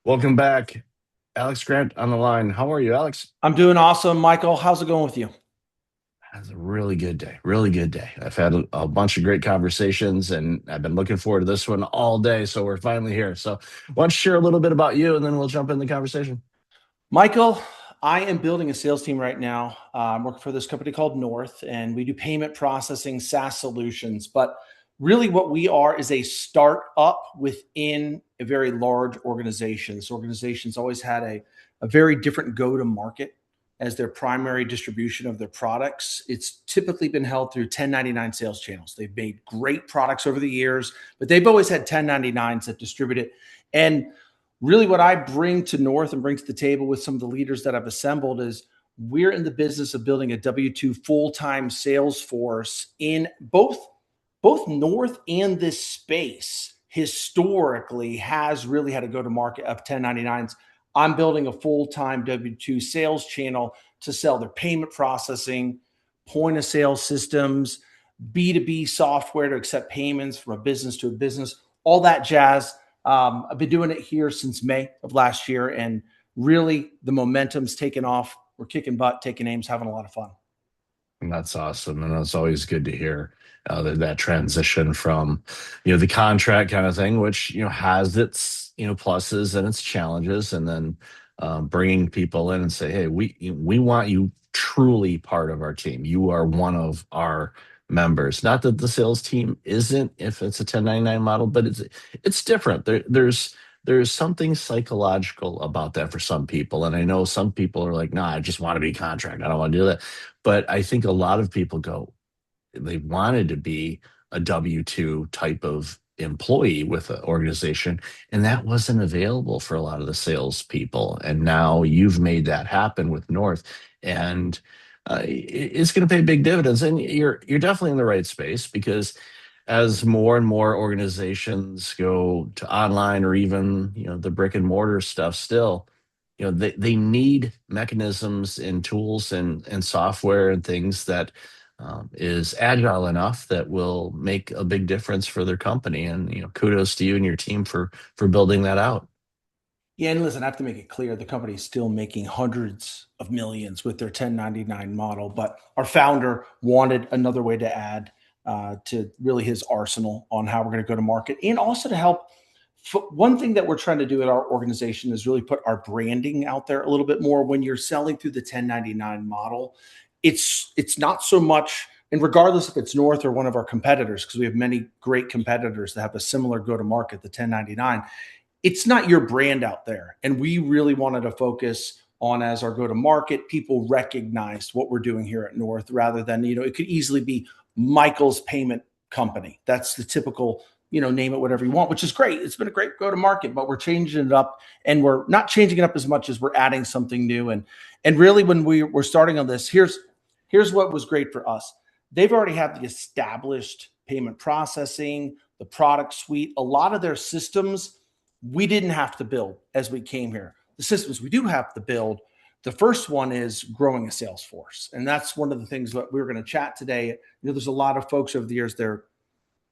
Welcome back, Alex Grant on the line. How are you, Alex? I'm doing awesome, Michael. How's it going with you? That's a really good day. Really good day. I've had a bunch of great conversations, and I've been looking forward to this one all day. So we're finally here. So, why don't you share a little bit about you, and then we'll jump in the conversation. Michael, I am building a sales team right now. I'm working for this company called North, and we do payment processing SaaS solutions. But really, what we are is a startup within a very large organization. This organization's always had a very different go to market as their primary distribution of their products. It's typically been held through 1099 sales channels. They've made great products over the years, but they've always had 1099s that distribute it. And really what I bring to North and bring to the table with some of the leaders that I've assembled is we're in the business of building a W-2 full-time sales force in both North and this space historically has really had a go-to-market of 1099s. I'm building a full-time W-2 sales channel to sell their payment processing, point of sale systems, B2B software to accept payments from a business to a business, all that jazz. I've been doing it here since May of last year, and really the momentum's taken off. We're kicking butt, taking names, having a lot of fun. And that's awesome, and it's always good to hear that transition from, the contract kind of thing, which has its pluses and its challenges, and then bringing people in and say, hey, we want you truly part of our team. You are one of our members. Not that the sales team isn't, if it's a 1099 model, but it's different. There's something psychological about that for some people, and I know some people are like, nah, I just want to be contract. I don't want to do that. But I think a lot of people they wanted to be a W-2 type of employee with an organization, and that wasn't available for a lot of the salespeople. And now you've made that happen with North, and it's going to pay big dividends. And you're definitely in the right space, because as more and more organizations go to online, or even the brick and mortar stuff, still they need mechanisms and tools and software and things that is agile enough that will make a big difference for their company. And kudos to you and your team for building that out. Yeah, and listen, I have to make it clear the company is still making hundreds of millions with their 1099 model, but our founder wanted another way to add to really his arsenal on how we're going to go to market, and also to help. One thing that we're trying to do at our organization is really put our branding out there a little bit more. When you're selling through the 1099 model, it's not so much, and regardless if it's North or one of our competitors, because we have many great competitors that have a similar go to market, the 1099, it's not your brand out there. And we really wanted to focus on, as our go to market, people recognized what we're doing here at North, rather than, it could easily be Michael's Payment Company. That's the typical, name it whatever you want, which is great. It's been a great go to market, but we're changing it up, and we're not changing it up as much as we're adding something new. And really, when we're starting on this, here's what was great for us. They've already have the established payment processing, the product suite, a lot of their systems we didn't have to build as we came here. The systems we do have to build, the first one is growing a sales force. And that's one of the things that we were going to chat today. There's a lot of folks over the years there,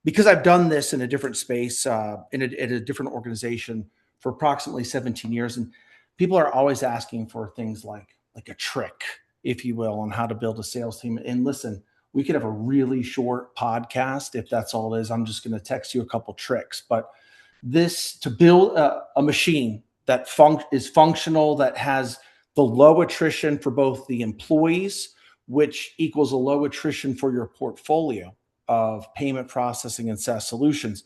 because I've done this in a different space, in a different organization for approximately 17 years. And people are always asking for things like a trick, if you will, on how to build a sales team. And listen, we could have a really short podcast if that's all it is. I'm just going to text you a couple tricks, but this to build a machine that is functional, that has the low attrition for both the employees, which equals a low attrition for your portfolio of payment processing and SaaS solutions.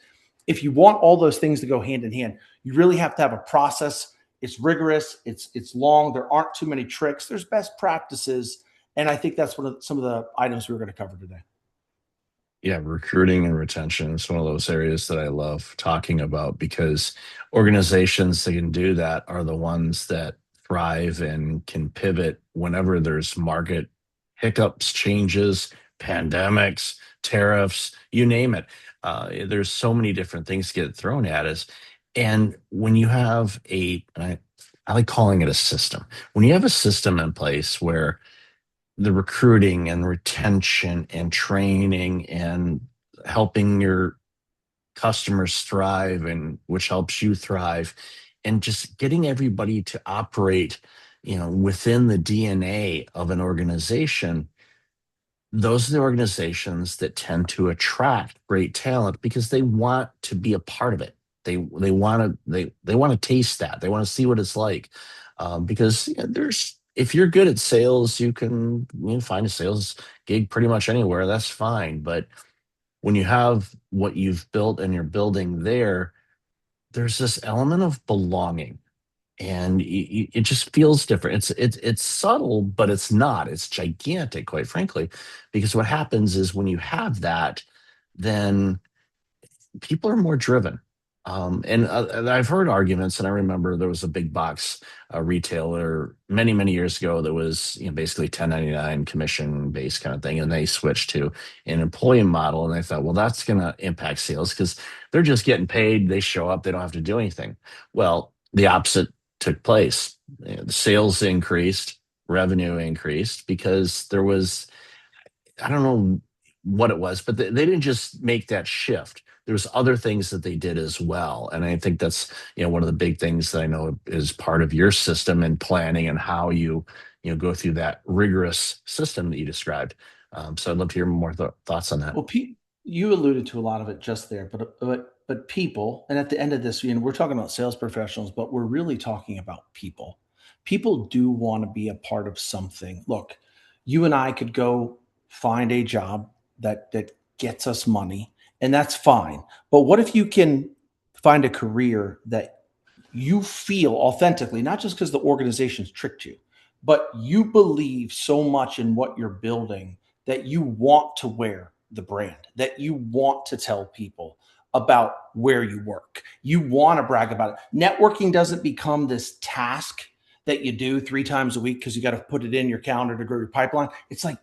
If you want all those things to go hand in hand, you really have to have a process. It's rigorous. It's long. There aren't too many tricks. There's best practices, and I think that's some of the items we we're going to cover today. Yeah, recruiting and retention is one of those areas that I love talking about, because organizations that can do that are the ones that thrive and can pivot whenever there's market hiccups, changes, pandemics, tariffs, you name it. There's so many different things get thrown at us. And when you have I like calling it a system, when you have a system in place where the recruiting and retention and training and helping your customers thrive, and which helps you thrive, and just getting everybody to operate, within the DNA of an organization. Those are the organizations that tend to attract great talent because they want to be a part of it. They want to taste that. They want to see what it's like. Because there's if you're good at sales, you can find a sales gig pretty much anywhere. That's fine. But when you have what you've built and you're building there, there's this element of belonging, and it just feels different. It's subtle, but it's not. It's gigantic, quite frankly, because what happens is when you have that, then people are more driven. And I've heard arguments, and I remember there was a big box retailer many, many years ago that was basically 1099 commission based kind of thing, and they switched to an employee model, and they thought, well, that's going to impact sales because they're just getting paid. They show up, they don't have to do anything. Well, the opposite took place. The sales increased, revenue increased because there was, I don't know what it was, but they didn't just make that shift. There's other things that they did as well. And I think that's, one of the big things that I know is part of your system and planning and how go through that rigorous system that you described. So I'd love to hear more thoughts on that. Well, you alluded to a lot of it just there, but people, and at the end of this, we're talking about sales professionals, but we're really talking about people. People do want to be a part of something. Look, you and I could go find a job that gets us money, and that's fine. But what if you can find a career that you feel authentically, not just because the organization's tricked you, but you believe so much in what you're building that you want to wear the brand, that you want to tell people about where you work. You want to brag about it. Networking doesn't become this task that you do 3 times a week because you got to put it in your calendar to grow your pipeline. It's like,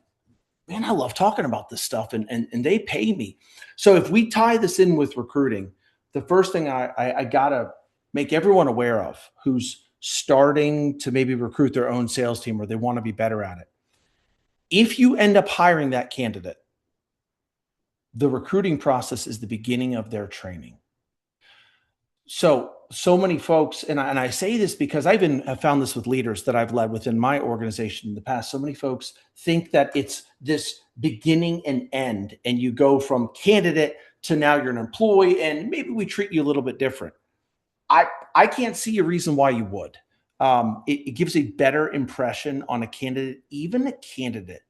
man, I love talking about this stuff, and they pay me. So if we tie this in with recruiting, the first thing I gotta make everyone aware of who's starting to maybe recruit their own sales team or they want to be better at it. If you end up hiring that candidate, the recruiting process is the beginning of their training. So many folks, and I say this because I even have found this with leaders that I've led within my organization in the past. So many folks think that it's this beginning and end, and you go from candidate to now you're an employee, and maybe we treat you a little bit different. I can't see a reason why you would. It gives a better impression on a candidate, even a candidate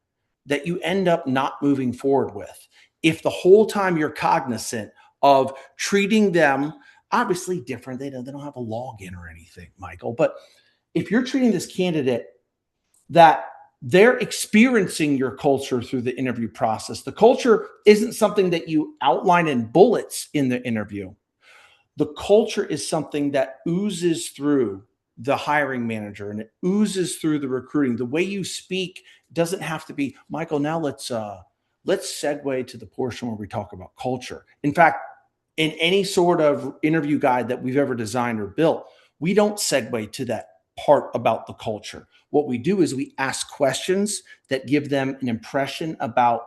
that you end up not moving forward with. If the whole time you're cognizant of treating them obviously different, they don't have a login or anything, Michael. But if you're treating this candidate that they're experiencing your culture through the interview process, the culture isn't something that you outline in bullets in the interview. The culture is something that oozes through the hiring manager and it oozes through the recruiting. The way you speak doesn't have to be, Michael, now let's segue to the portion where we talk about culture. In fact, in any sort of interview guide that we've ever designed or built, we don't segue to that part about the culture. What we do is we ask questions that give them an impression about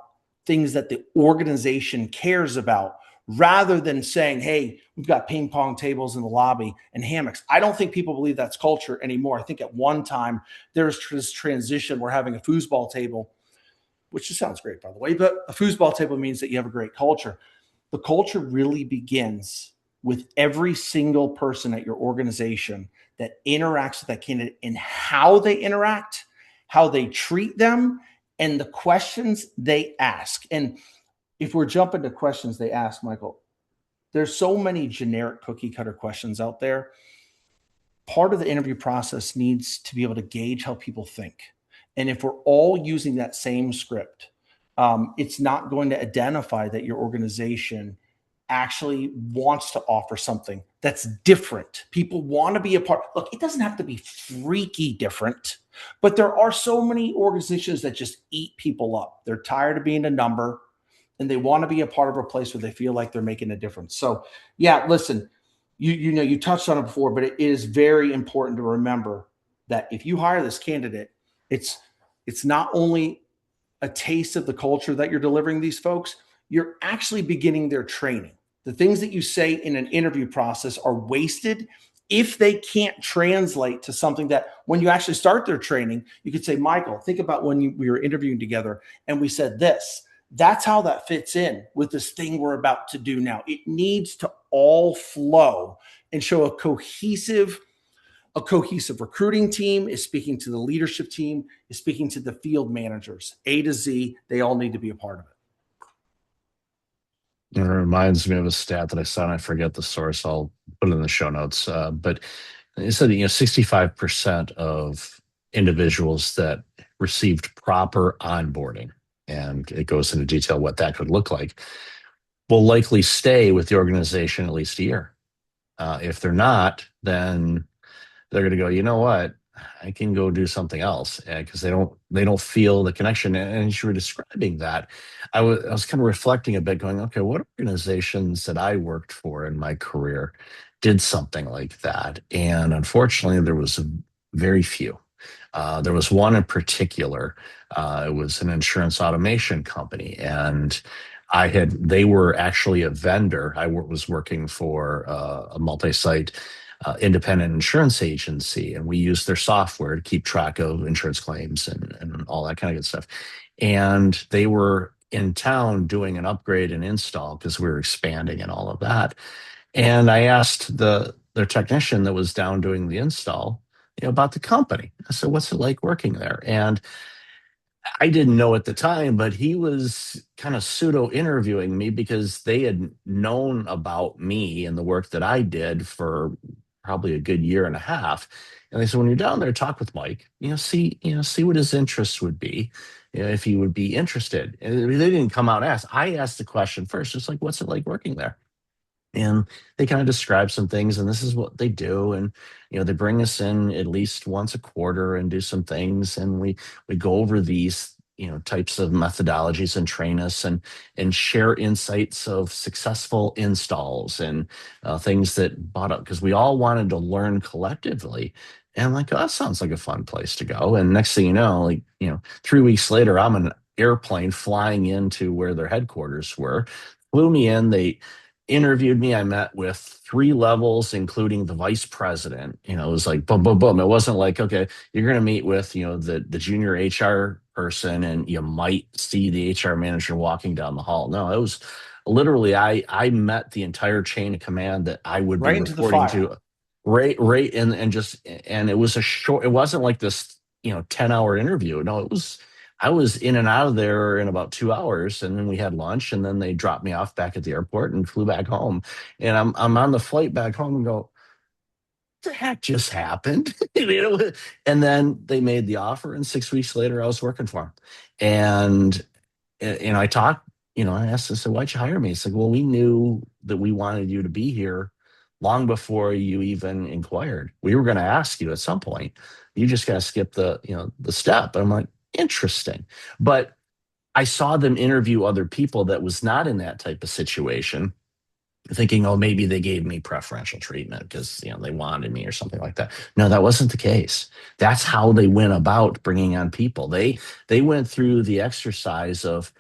things that the organization cares about, rather than saying, hey, we've got ping pong tables in the lobby and hammocks. I don't think people believe that's culture anymore. I think at one time there's this transition. We're having a foosball table, which just sounds great, by the way, but a foosball table means that you have a great culture. The culture really begins with every single person at your organization that interacts with that candidate and how they interact, how they treat them, and the questions they ask. And if we're jumping to questions they ask, Michael, there's so many generic cookie cutter questions out there. Part of the interview process needs to be able to gauge how people think. And if we're all using that same script, it's not going to identify that your organization actually wants to offer something that's different. People want to be a part. Look, it doesn't have to be freaky different, but there are so many organizations that just eat people up. They're tired of being a number and they want to be a part of a place where they feel like they're making a difference. So, yeah, listen, you touched on it before, but it is very important to remember that if you hire this candidate, it's not only a taste of the culture that you're delivering these folks, you're actually beginning their training. The things that you say in an interview process are wasted if they can't translate to something that when you actually start their training, you could say, Michael, think about when we were interviewing together and we said this. That's how that fits in with this thing we're about to do now. It needs to all flow and show a cohesive recruiting team is speaking to the leadership team, is speaking to the field managers. A to Z, they all need to be a part of it. It reminds me of a stat that I saw, and I forget the source. I'll put it in the show notes. But it said that 65% of individuals that received proper onboarding, and it goes into detail what that could look like, will likely stay with the organization at least a year. If they're not, then they're going to go, you know what? I can go do something else because they don't feel the connection. And as you were describing that, I was kind of reflecting a bit, going, okay, what organizations that I worked for in my career did something like that? And unfortunately, there was very few. There was one in particular. It was an insurance automation company, and they were actually a vendor. Was working for a multi-site independent insurance agency, and we used their software to keep track of insurance claims and all that kind of good stuff. And they were in town doing an upgrade and install because we were expanding and all of that. And I asked their technician that was down doing the install, about the company. I said, "What's it like working there?" And I didn't know at the time, but he was kind of pseudo interviewing me because they had known about me and the work that I did for probably a good year and a half. And they said, when you're down there, talk with Mike, see what his interests would be, if he would be interested. And they didn't come out and ask. I asked the question first, just like, what's it like working there? And they kind of describe some things, and this is what they do. And they bring us in at least once a quarter and do some things, and we go over these types of methodologies and train us and share insights of successful installs and things that bought up, because we all wanted to learn collectively. And I'm like, oh, that sounds like a fun place to go. And next thing you know, 3 weeks later, I'm in an airplane flying into where their headquarters were. Flew me in. They interviewed me. I met with three levels, including the vice president. It was like boom, boom, boom. It wasn't like, okay, you're going to meet with, the junior HR person and you might see the HR manager walking down the hall. No, it was literally, I met the entire chain of command that I would be Right into the reporting fire. to, right. And it was it wasn't like this, 10-hour interview. No, I was in and out of there in about 2 hours, and then we had lunch, and then they dropped me off back at the airport and flew back home. And I'm on the flight back home and go, what the heck just happened? And then they made the offer, and 6 weeks later, I was working for them. And I talked, I asked, I said, why'd you hire me? It's like, well, we knew that we wanted you to be here long before you even inquired. We were going to ask you at some point. You just got to skip the step. And I'm like, interesting. But I saw them interview other people that was not in that type of situation, thinking, oh, maybe they gave me preferential treatment because they wanted me or something like that. No, that wasn't the case. That's how they went about bringing on people. They went through the exercise of,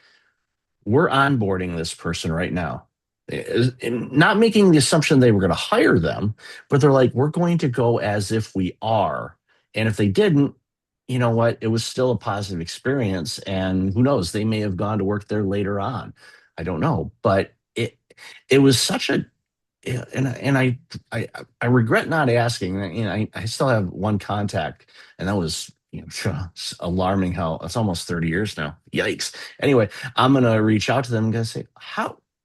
we're onboarding this person right now. And not making the assumption they were going to hire them, but they're like, we're going to go as if we are. And if they didn't, you know what? It was still a positive experience. And who knows? They may have gone to work there later on. I don't know. But it was such a, and I regret not asking. I still have one contact, and that was it's alarming how it's almost 30 years now. Yikes. Anyway, I'm gonna reach out to them and gonna say,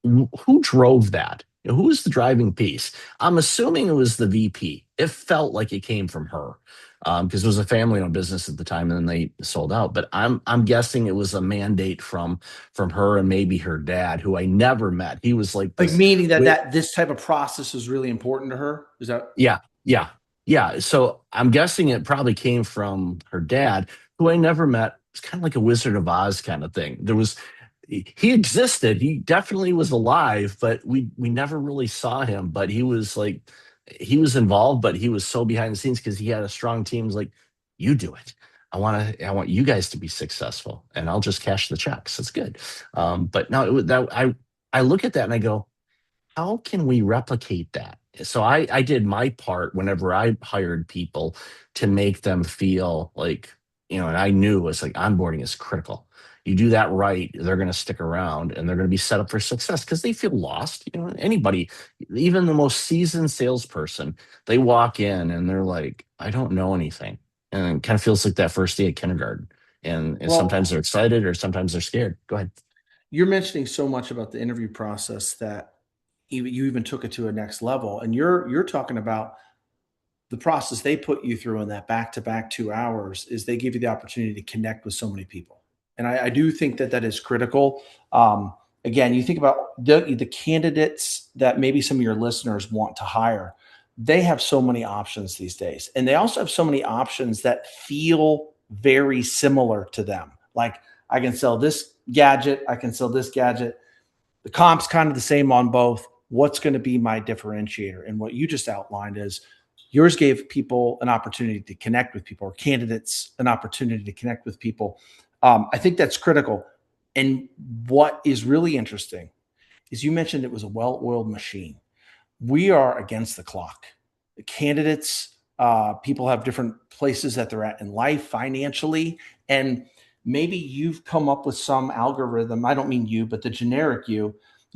who drove that? Who was the driving piece? I'm assuming it was the VP. It felt like it came from her. Because it was a family-owned business at the time, and then they sold out. But I'm guessing it was a mandate from her and maybe her dad, who I never met. He was like Like this. meaning that this type of process is really important to her. Is that Yeah, yeah, yeah. So I'm guessing it probably came from her dad, who I never met. It's kind of like a Wizard of Oz kind of thing. He existed. He definitely was alive, but we never really saw him. But he was involved, but he was so behind the scenes because he had a strong team. He's like, you do it. I want you guys to be successful, and I'll just cash the checks. It's good. But no, I look at that and I go, how can we replicate that? So I did my part whenever I hired people to make them feel like, and I knew it was like onboarding is critical. You do that right, they're going to stick around and they're going to be set up for success because they feel lost. Anybody, even the most seasoned salesperson, they walk in and they're like, I don't know anything. And it kind of feels like that first day of kindergarten. And sometimes Well, they're excited or sometimes they're scared. Go ahead. you're mentioning so much about the interview process that you even took it to a next level, and you're talking about the process they put you through in that back-to-back 2 hours is they give you the opportunity to connect with so many people. And I do think that that is critical. Um, Again, you think about the candidates that maybe some of your listeners want to hire. They have so many options these days. And they also have so many options that feel very similar to them. Like I can sell this gadget, I can sell this gadget. The comp's kind of the same on both. What's going to be my differentiator? And what you just outlined is yours gave people an opportunity to connect with people, or candidates an opportunity to connect with people. I think that's critical. And what is really interesting is you mentioned it was a well-oiled machine. We are against the clock. The candidates, people have different places that they're at in life financially. And maybe you've come up with some algorithm. I don't mean you, but the generic you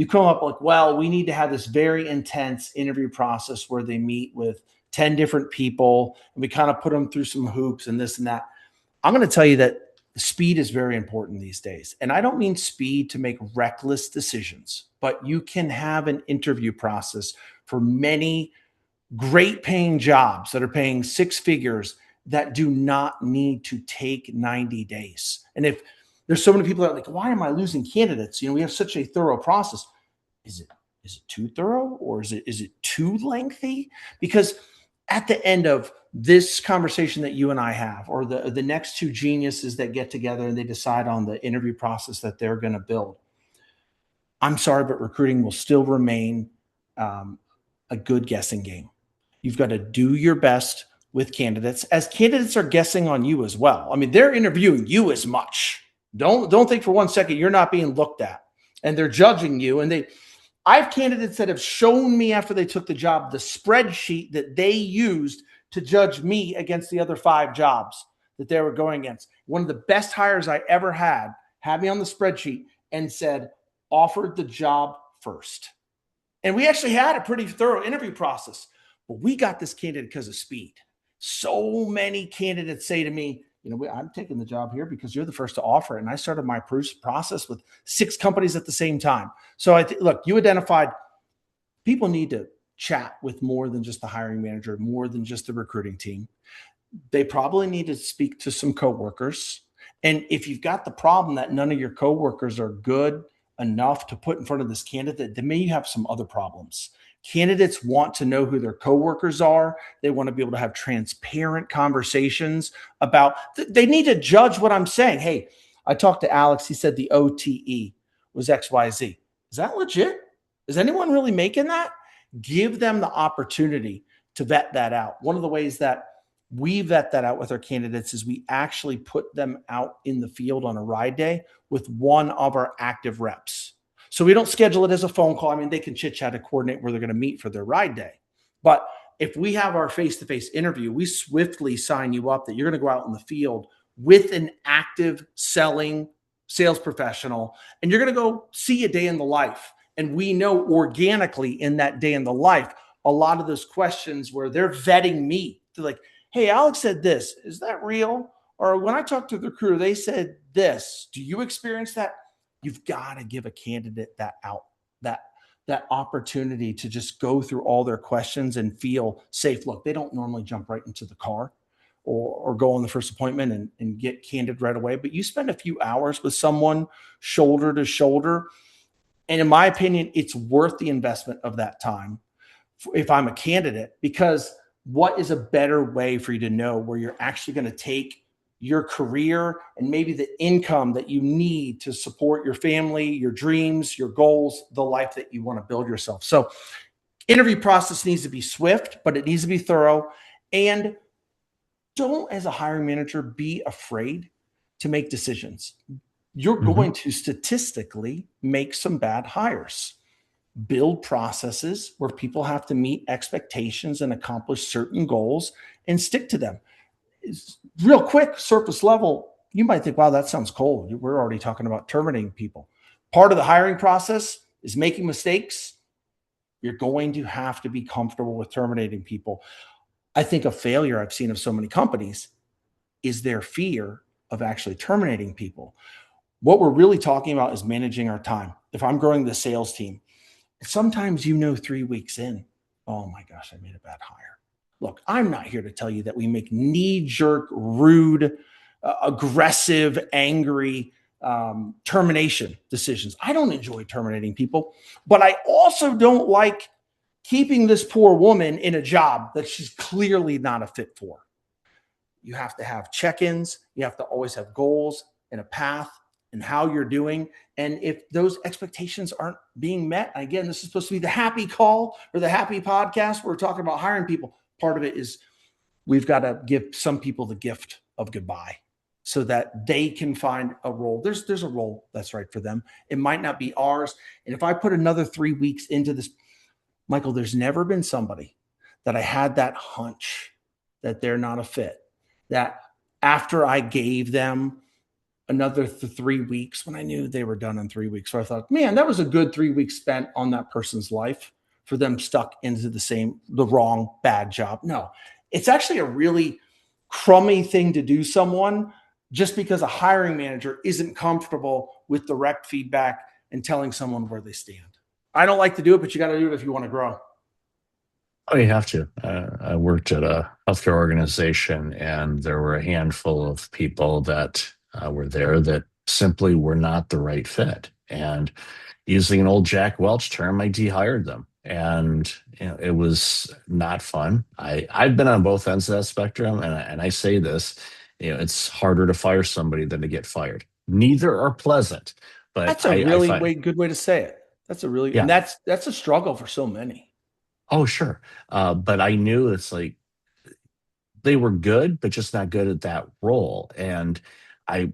come up like, well, we need to have this very intense interview process where they meet with 10 different people and we kind of put them through some hoops and this and that. I'm going to tell you that speed is very important these days. And I don't mean speed to make reckless decisions, but you can have an interview process for many great paying jobs that are paying six figures that do not need to take 90 days. And if there's so many people that are like, why am I losing candidates? We have such a thorough process. Is it is it too thorough, or is it too lengthy? Because at the end of this conversation that you and I have, or the next two geniuses that get together and they decide on the interview process that they're going to build, I'm sorry, but recruiting will still remain um, a good guessing game. You've got to do your best with candidates as candidates are guessing on you as well. I mean, they're interviewing you as much. Don't think for 1 second you're not being looked at, and they're judging you. And I have candidates that have shown me after they took the job the spreadsheet that they used to judge me against the other five jobs that they were going against. One of the best hires I ever had me on the spreadsheet and said, offered the job first. And we actually had a pretty thorough interview process, but we got this candidate because of speed. So many candidates say to me, I'm taking the job here because you're the first to offer it. And I started my process with six companies at the same time. So look, you identified people need to chat with more than just the hiring manager, more than just the recruiting team. They probably need to speak to some coworkers. And if you've got the problem that none of your coworkers are good enough to put in front of this candidate, then maybe you have some other problems. Candidates want to know who their coworkers are. They want to be able to have transparent conversations about, they need to judge what I'm saying. Hey, I talked to Alex. He said the OTE was XYZ. Is that legit? Is anyone really making that? Give them the opportunity to vet that out. One of the ways that we vet that out with our candidates is we actually put them out in the field on a ride day with one of our active reps. So we don't schedule it as a phone call. I mean, they can chit chat and coordinate where they're going to meet for their ride day. But if we have our face-to-face interview, we swiftly sign you up that you're going to go out in the field with an active selling sales professional, and you're going to go see a day in the life. And we know organically in that day in the life, a lot of those questions where they're vetting me. They're like, hey, Alex said this. Is that real? Or when I talked to the recruiter, they said this. Do you experience that? You've got to give a candidate that opportunity to just go through all their questions and feel safe. Look, they don't normally jump right into the car or go on the first appointment and get candid right away. But you spend a few hours with someone shoulder to shoulder. And in my opinion, it's worth the investment of that time if I'm a candidate, because what is a better way for you to know where you're actually going to take your career and maybe the income that you need to support your family, your dreams, your goals, the life that you want to build yourself. So interview process needs to be swift, but it needs to be thorough. And don't, as a hiring manager, be afraid to make decisions. You're Mhm. going to statistically make some bad hires. build processes where people have to meet expectations and accomplish certain goals and stick to them. It's real quick, surface level, you might think, wow, that sounds cold. We're already talking about terminating people. Part of the hiring process is making mistakes. You're going to have to be comfortable with terminating people. I think a failure I've seen of so many companies is their fear of actually terminating people. What we're really talking about is managing our time. If I'm growing the sales team, sometimes 3 weeks in, oh my gosh, I made a bad hire. Look, I'm not here to tell you that we make knee jerk, rude, aggressive, angry termination decisions. I don't enjoy terminating people, but I also don't like keeping this poor woman in a job that she's clearly not a fit for. You have to have check-ins. You have to always have goals and a path and how you're doing. And if those expectations aren't being met, again, this is supposed to be the happy call or the happy podcast. We're talking about hiring people. Part of it is we've got to give some people the gift of goodbye so that they can find a role. There's a role that's right for them. It might not be ours. And if I put another 3 weeks into this, Michael, there's never been somebody that I had that hunch that they're not a fit, that after I gave them another 3 weeks, when I knew they were done in 3 weeks. So I thought, man, that was a good 3 weeks spent on that person's life for them stuck into the wrong, bad job. No, it's actually a really crummy thing to do someone just because a hiring manager isn't comfortable with direct feedback and telling someone where they stand. I don't like to do it, but you got to do it if you want to grow. Oh, you have to. I worked at a healthcare organization, and there were a handful of people that were there that simply were not the right fit. And using an old Jack Welch term, I dehired them. And it was not fun. I've been on both ends of that spectrum, and I say this, it's harder to fire somebody than to get fired. Neither are pleasant, but That's a I really find, good way to say it. That's a really, and yeah. that's a struggle for so many. Oh, sure. But I knew it's like they were good, but just not good at that role. And I,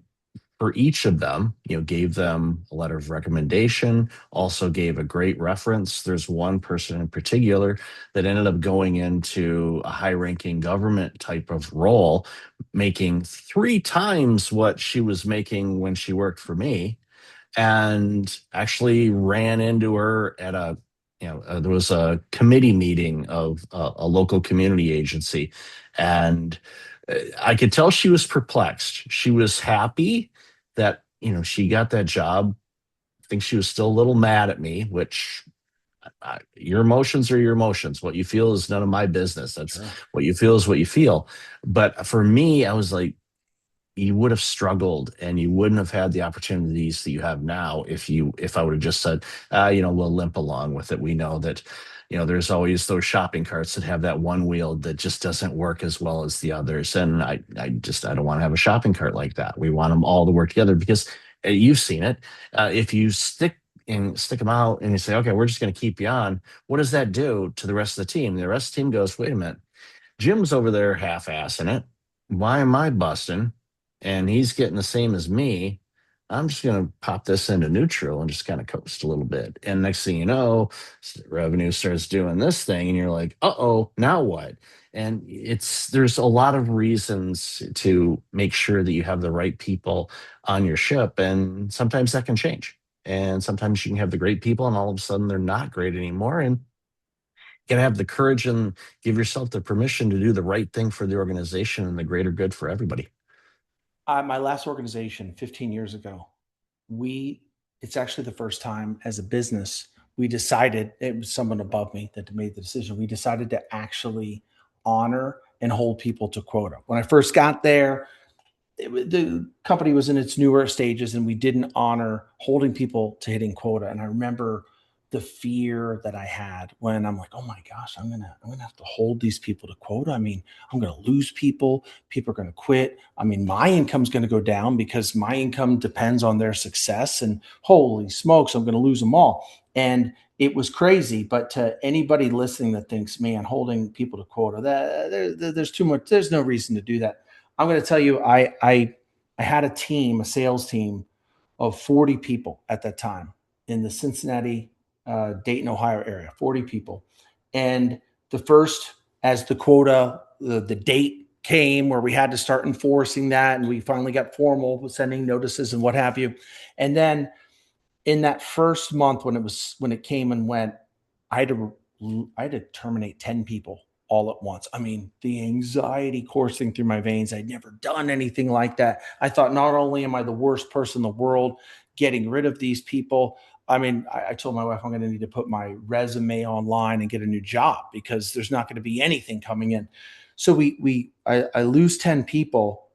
for each of them, gave them a letter of recommendation, also gave a great reference. There's one person in particular that ended up going into a high ranking government type of role, making 3 times what she was making when she worked for me, and actually ran into her at there was a committee meeting of a local community agency, and I could tell she was perplexed. She was happy that she got that job. I think she was still a little mad at me, which your emotions are your emotions. What you feel is none of my business. That's Sure. what you feel is what you feel. But for me, I was like, you would have struggled and you wouldn't have had the opportunities that you have now if I would have just said, we'll limp along with it. We know that, there's always those shopping carts that have that one wheel that just doesn't work as well as the others. And I don't want to have a shopping cart like that. We want them all to work together because you've seen it. If you stick them out and you say, okay, we're just going to keep you on, what does that do to the rest of the team? The rest of the team goes, wait a minute, Jim's over there half-assing it. Why am I busting? And he's getting the same as me. I'm just going to pop this into neutral and just kind of coast a little bit. And next thing you know, revenue starts doing this thing, and you're like, uh-oh, now what? And there's a lot of reasons to make sure that you have the right people on your ship. And sometimes that can change. And sometimes you can have the great people, and all of a sudden they're not great anymore. And you got to have the courage and give yourself the permission to do the right thing for the organization and the greater good for everybody. My last organization 15 years ago, we it's actually the first time as a business we decided, it was someone above me that made the decision. We decided to actually honor and hold people to quota. When I first got there, the company was in its newer stages and we didn't honor holding people to hitting quota. And I remember the fear that I had when I'm like, oh my gosh, I'm gonna have to hold these people to quota. I mean, I'm gonna lose people. People are gonna quit. I mean, my income's gonna go down because my income depends on their success. And holy smokes, I'm gonna lose them all. And it was crazy. But to anybody listening that thinks, man, holding people to quota, there's too much. There's no reason to do that. I'm going to tell you, I had a team, a sales team of 40 people at that time in the Cincinnati Dayton, Ohio area, 40 people. And the first, as the quota, the date came where we had to start enforcing that, and we finally got formal with sending notices and what have you. And then in that first month when it came and went, I had to terminate 10 people all at once. I mean, the anxiety coursing through my veins. I'd never done anything like that. I thought, not only am I the worst person in the world getting rid of these people, I mean, I told my wife I'm going to need to put my resume online and get a new job because there's not going to be anything coming in. So I lose 10 people,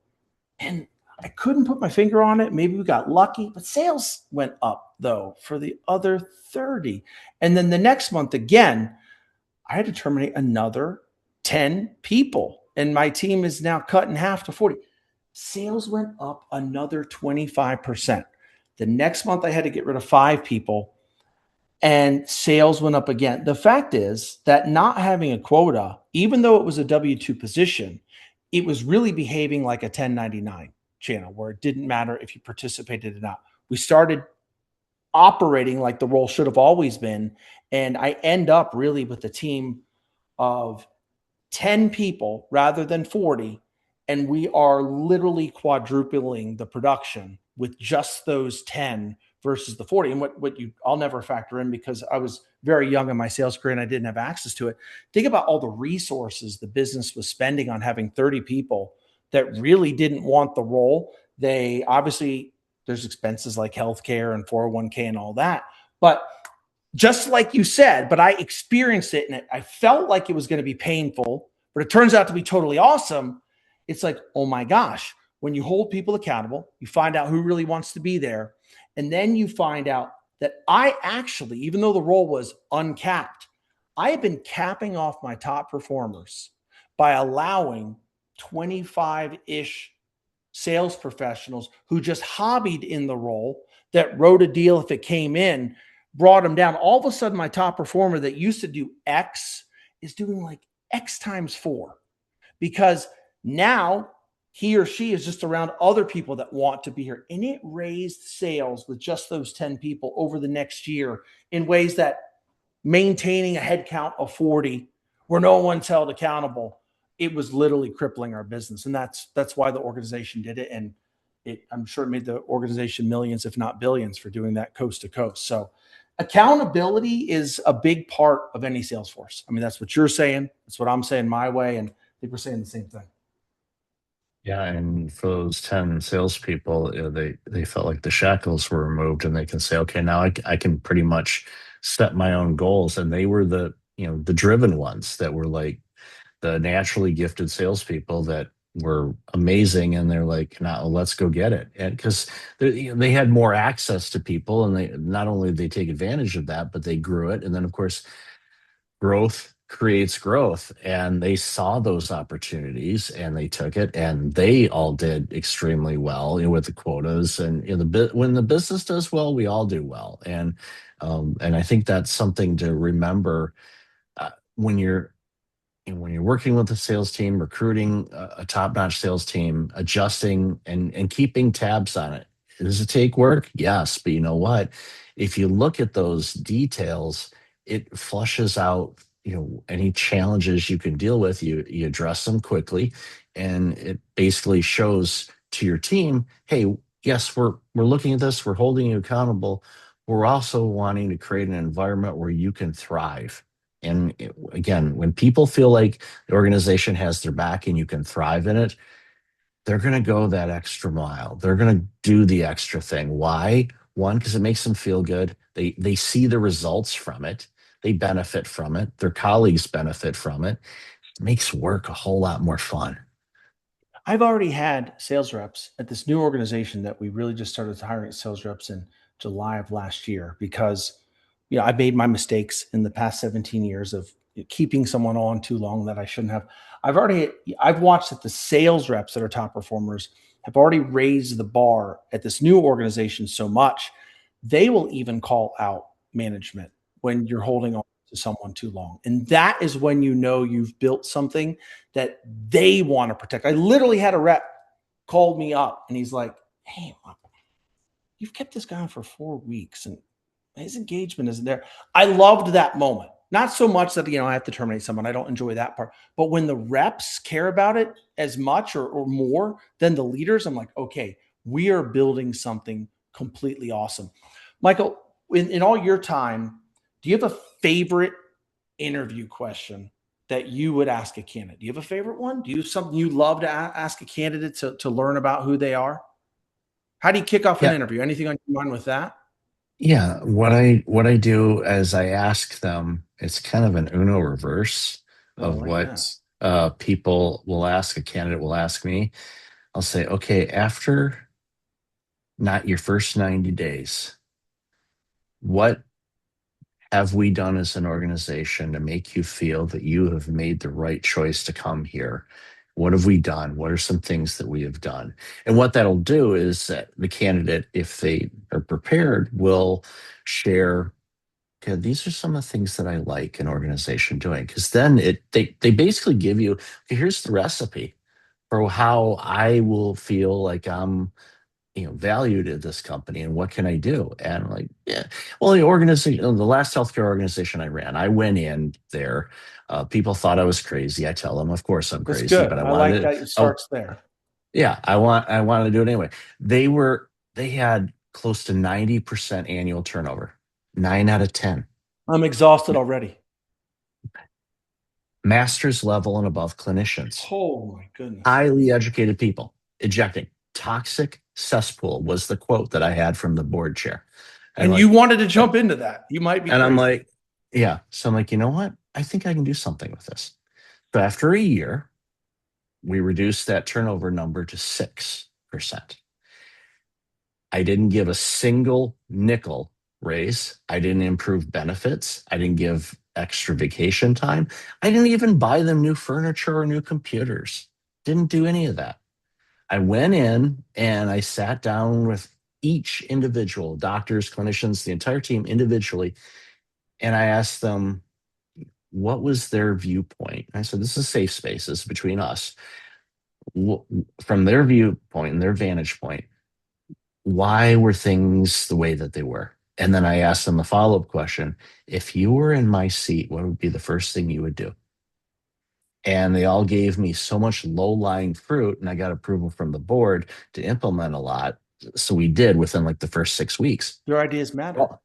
and I couldn't put my finger on it. Maybe we got lucky, but sales went up though for the other 30. And then the next month again, I had to terminate another 10 people. And my team is now cut in half to 40. Sales went up another 25%. The next month, I had to get rid of 5 people, and sales went up again. The fact is that not having a quota, even though it was a W-2 position, it was really behaving like a 1099 channel where it didn't matter if you participated or not. We started operating like the role should have always been. And I end up really with a team of 10 people rather than 40. And we are literally quadrupling the production with just those 10 versus the 40. And I'll never factor in, because I was very young in my sales career and I didn't have access to it. Think about all the resources the business was spending on having 30 people that really didn't want the role. They obviously, there's expenses like healthcare and 401k and all that. But just like you said, but I experienced it and I felt like it was going to be painful, but it turns out to be totally awesome. It's like, oh my gosh, when you hold people accountable, you find out who really wants to be there. And then you find out that I actually, even though the role was uncapped, I have been capping off my top performers by allowing 25-ish sales professionals who just hobbied in the role, that wrote a deal if it came in, brought them down. All of a sudden, my top performer that used to do X is doing like X times 4, because now he or she is just around other people that want to be here. And it raised sales with just those 10 people over the next year in ways that maintaining a head count of 40 where no one's held accountable, it was literally crippling our business. And that's why the organization did it. And I'm sure it made the organization millions, if not billions, for doing that coast to coast. So accountability is a big part of any sales force. I mean, that's what you're saying. That's what I'm saying my way. And I think we're saying the same thing. Yeah, and for those 10 salespeople, they felt like the shackles were removed, and they can say, okay, now I can pretty much set my own goals. And they were the driven ones that were like the naturally gifted salespeople that were amazing, and they're like, now let's go get it. And because they had more access to people, and they not only they take advantage of that, but they grew it. And then of course, growth creates growth, and they saw those opportunities and they took it, and they all did extremely well, with the quotas. And when the business does well, we all do well. And I think that's something to remember, when you're when you're working with a sales team, recruiting a top-notch sales team, adjusting and keeping tabs on it. Does it take work? Yes, but you know what? If you look at those details, it flushes out, any challenges you can deal with. You address them quickly, and it basically shows to your team, hey, yes, we're looking at this, we're holding you accountable. We're also wanting to create an environment where you can thrive. And again, when people feel like the organization has their back and you can thrive in it, they're going to go that extra mile. They're going to do the extra thing. Why? One, because it makes them feel good. They see the results from it. They benefit from it. Their colleagues benefit from it. It makes work a whole lot more fun. I've already had sales reps at this new organization that we really just started hiring sales reps in July of last year, because I made my mistakes in the past 17 years of keeping someone on too long that I shouldn't have. I've watched that the sales reps that are top performers have already raised the bar at this new organization so much, they will even call out management when you're holding on to someone too long. And that is when you know you've built something that they want to protect. I literally had a rep called me up and he's like, "Hey, you've kept this guy on for 4 weeks and his engagement isn't there. I loved that moment. Not so much that I have to terminate someone. I don't enjoy that part. But when the reps care about it as much or more than the leaders, I'm like, okay, we are building something completely awesome. Michael, in all your time, do you have a favorite interview question that you would ask a candidate? Do you have a favorite one? Do you have something you love to ask a candidate to learn about who they are? How do you kick off an Yeah. interview? Anything on your mind with that? Yeah, what I do is I ask them, it's kind of an Uno reverse Oh, I of like that. what people will ask, a candidate will ask me. I'll say, okay, after not your first 90 days, what have we done as an organization to make you feel that you have made the right choice to come here? What have we done? What are some things that we have done? And what that'll do is that the candidate, if they are prepared, will share, okay, these are some of the things that I like an organization doing. Because then they basically give you, okay, here's the recipe for how I will feel like I'm valued at this company, and what can I do? And I'm like, yeah, well, the organization, the last healthcare organization I ran, I went in there. People thought I was crazy. I tell them, of course I'm That's crazy, good. but I I like wanted it. that it Oh, starts there. yeah, I wanted to do it anyway. They had close to 90% annual turnover, 9 out of 10 I'm exhausted already. master's level and above clinicians, Oh my goodness. highly educated people ejecting. Toxic cesspool was the quote that I had from the board chair. And And you like, wanted to jump into that. You might be and I'm crazy. like, yeah. So I'm like, you know what? I think I can do something with this. So after a year, we reduced that turnover number to 6%. I didn't give a single nickel raise. I didn't improve benefits. I didn't give extra vacation time. I didn't even buy them new furniture or new computers. Didn't do any of that. I went in and I sat down with each individual, doctors, clinicians, the entire team individually, and I asked them, what was their viewpoint? I said, this is safe spaces between us. From their viewpoint and their vantage point, why were things the way that they were? And then I asked them the follow up question, if you were in my seat, what would be the first thing you would do? And they all gave me so much low lying fruit, and I got approval from the board to implement a lot. So we did within like the first 6 weeks. Your ideas matter. All,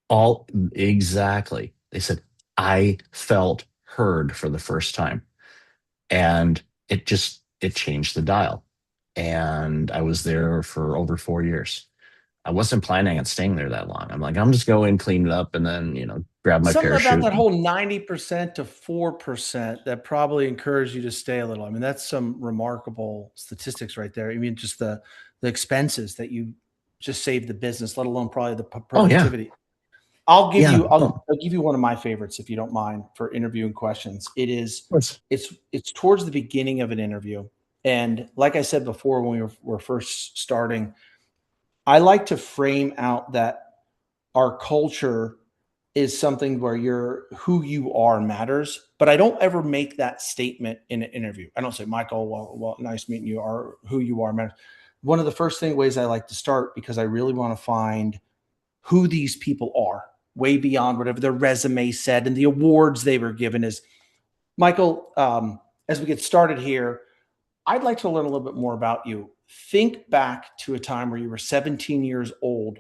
all exactly. They said, I felt heard for the first time. And it changed the dial. And I was there for over 4 years. I wasn't planning on staying there that long. I'm like, I'm just going clean it up and then grab my Something about parachute. that whole 90% to 4% that probably encouraged you to stay a little. I mean, that's some remarkable statistics right there. I mean, just the expenses that you just saved the business, let alone probably the Oh yeah, productivity. I'll give yeah. you Oh, I'll give you one of my favorites if you don't mind for interviewing questions. It's towards the beginning of an interview. And like I said before when were first starting, I like to frame out that our culture is something where who you are matters, but I don't ever make that statement in an interview. I don't say, Michael, well, nice meeting you, or who you are matters. One of the first ways I like to start, because I really want to find who these people are, way beyond whatever their resume said and the awards they were given, is Michael. As we get started here, I'd like to learn a little bit more about you. Think back to a time where you were 17 years old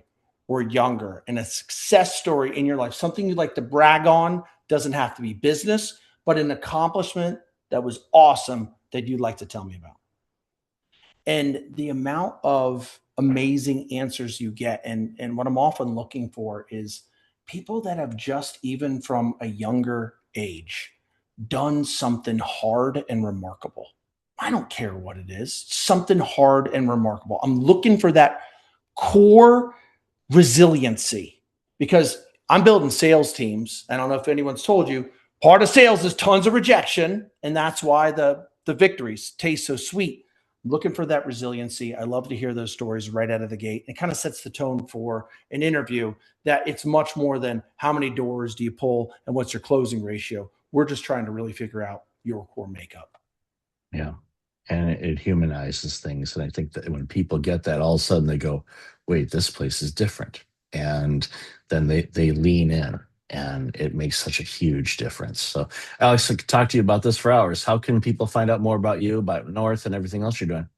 or younger and a success story in your life, something you'd like to brag on. Doesn't have to be business, but an accomplishment that was awesome that you'd like to tell me about. And the amount of amazing answers you get, and what I'm often looking for is people that have just, even from a younger age, done something hard and remarkable. I don't care what it is, something hard and remarkable. I'm looking for that core resiliency, because I'm building sales teams. I don't know if anyone's told you, part of sales is tons of rejection, and that's why the victories taste so sweet. I'm looking for that resiliency. I love to hear those stories right out of the gate. It kind of sets the tone for an interview, that it's much more than how many doors do you pull and what's your closing ratio. We're just trying to really figure out your core makeup. yeah. And it humanizes things. And I think that when people get that, all of a sudden they go, wait, this place is different. and then they lean in, and it makes such a huge difference. So, Alex, I could talk to you about this for hours. How can people find out more about you, about North, and everything else you're doing?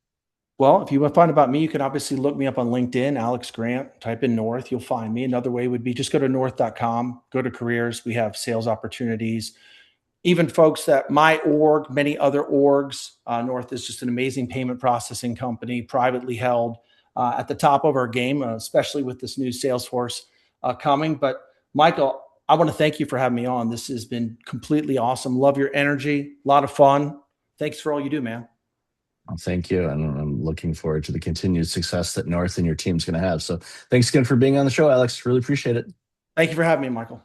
Well, if you want to find about me, you can obviously look me up on LinkedIn, Alex Grant, type in North, you'll find me. Another way would be just go to north.com, go to careers. We have sales opportunities. Even folks that my org, many other orgs, North is just an amazing payment processing company, privately held, at the top of our game, especially with this new Salesforce coming. But Michael, I want to thank you for having me on. This has been completely awesome. Love your energy, a lot of fun. Thanks for all you do, man. Well, thank you, and I'm looking forward to the continued success that North and your team's going to have. So, thanks again for being on the show, Alex. Really appreciate it. Thank you for having me, Michael.